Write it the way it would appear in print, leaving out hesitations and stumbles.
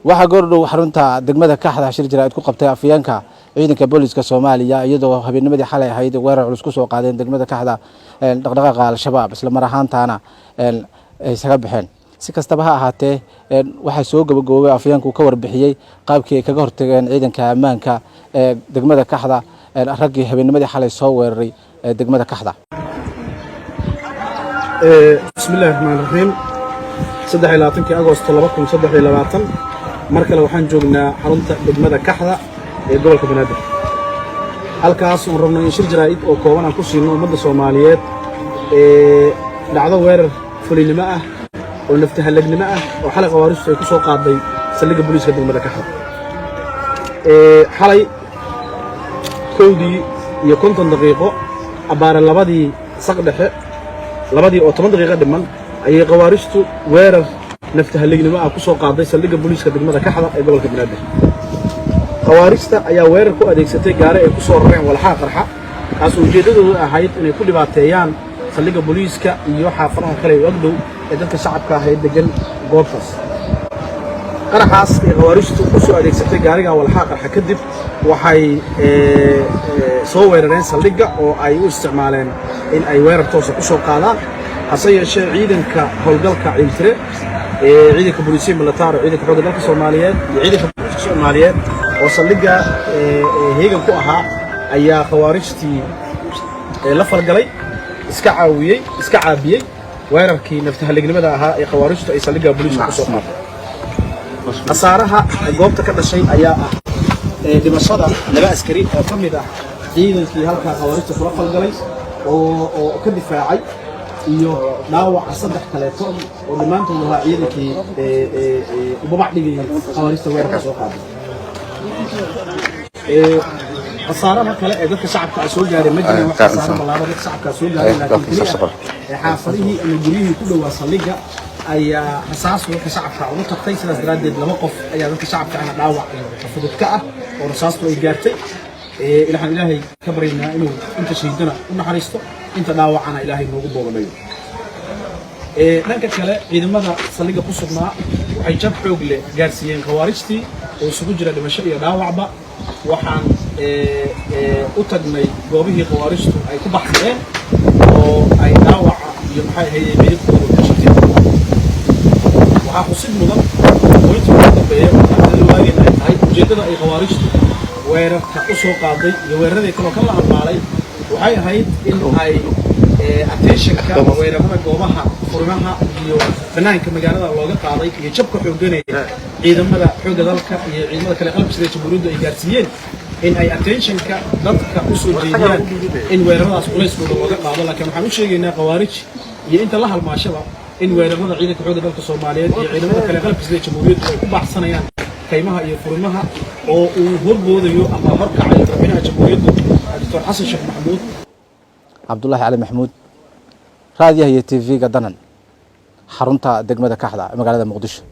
waxa goordhow xarunta degmada Kaxda shir jira ku qabtay afyeenka ciidanka booliska Soomaaliya iyadoo habeennimadii xalay ahayd weerar culus ku soo qaadeen degmada Kaxda dhaqdhaqaaqa al-shabaab isla mar ahaantaana ay isaga baxeen si kastaba ha ahaatee waxa soo gabagabay afyeenku ka warbixiyay qaabkii ay kaga hortageen ciidanka ammaanka ee degmada Kaxda raggii habeennimadii xalay soo weeraray degmada Kaxda. bismillaahir rahmaanir rahiim 23 Agoosto 2023 markale waxaan joognaa xarunta degmada Kaxda ee gobolka Banaadir halkaas oo rabno in shir jaraa'id oo kooban aan ku siino ummadda Soomaaliyeed dhacdo weerar fulinimo ah oo naftahallagnimo ah oo xalay qawaaristu ay ku soo qaaday saldhigga booliiska degmada Kaxda xalay 50 daqiiqo abaara labadii saq dhexe labadii oo 10 daqiiqo dhiman ayay qawaaristu weerar naftahallagnimo ah ku soo qaaday saldhigga booliiska degmada Kaxda ee gobolka Banaadir qawaarista ayaa weerar ku adeegsatay gaari ay ku soo rareen walxaha qarxa kaas oo ujeedadoodu ahayd inay ku dhibaateeyaan saldhigga booliiska iyo xaafadaha kale ee agdhow ee dadka shacabka ah ee degan goobtaas qaraxaas ee qawaaristu ku soo adeegsatay gaariga walxaha qarxa kadib waxay soo weerareen saldhigga oo ay u isticmaaleen in ay weerar toos ah ku soo qaadaan hase yeeshee ciidanka howlgalka ciidamada ciidanka booliiska military ciidanka xoogga dalka Soomaaliyeed iyo ciidanka booliiska Soomaaliyeed oo saldhigga heegan ku ahaa ayaa khawaarijtii la falgalay iska caabiyay weerarkii naftahallagnimada ahaa ee khawaarijtu ay saldhigga booliiska ku soo qaaday asaaraha goobta ka dhashay ayaa ah dhimashada laba askari oo ka mid ah ciidankii halka khawaarijtu kula falgalay oo ka difaacay iyo dhaawaca saddex kaleeto oo dhamaantood ahaa ciidankii ubabac dhigay khawaarijta weerarka soo qaaday asaaraha kale ee dadka shacabka soo gaaray ma jiraan wax asaar ballaaran dadka shacabka soo gaaray laakiin xaafadihii ama guriyihii ku dhawaa saldhigga ayaa rasaas dadka shacabka ugu tagtay sidaas daraadeed laba qof ayaa dadka shacabka ah dhaawac fudud ka ah oo rasaastu ay gaartay ilaahay ka baryaynaa inuu inta shahiidana u naxariisto inta dhaawacana ilaahay noogu booganayo dhanka kale ciidamada saldhigga ku sugnaa waxay jab xoog leh gaarsiiyeen khawaarijtii oo isugu jira dhimasho iyo dhaawacba waxaan u tagnay goobihii khawaarijtu ay ku baxsadeen oo ay dhaawaca iyo maxay ahayd meydkooda ka shaqeeyeen waxaa xusid mudan qoynta ugu dambeeya waxaa la waageen ay tahay ujeeddada ay khawaarijtu weerarka u soo qaaday iyo weeraradii kaloo ka la hadlaalay waxay ahayd in ay attentionka weerarada goobaha furimaha iyo banaanka magaalada looga qaaday iyo jabka xoogganaya ciidamada xoogga dalka iyo ciidamada kale qalabka sida jamhuuriyaddu ay gaarsiiyeen in ay attentionka dadka u soo jeediyaan in weeraradaas culayskooda looga qaado laakiin waxaan u sheegaynaa khawaarij iyo inta la halmaashaba in weerarada ciidanka xoogga dalka Soomaaliyeed iyo ciidamada kale qalabka sida jamhuuriyaddu ay ku baxsanayaan kaymaha iyo furimaha oo uu horboodayo ama horkacayo madaxweynaha jamhuuriyadda Dr. Xasan Sheekh Maxamuud Cabdullaahi Cali Maxamuud raadiyaha iyo TV-ga Danan xarunta degmada Kaxda magaalada Muqdisho.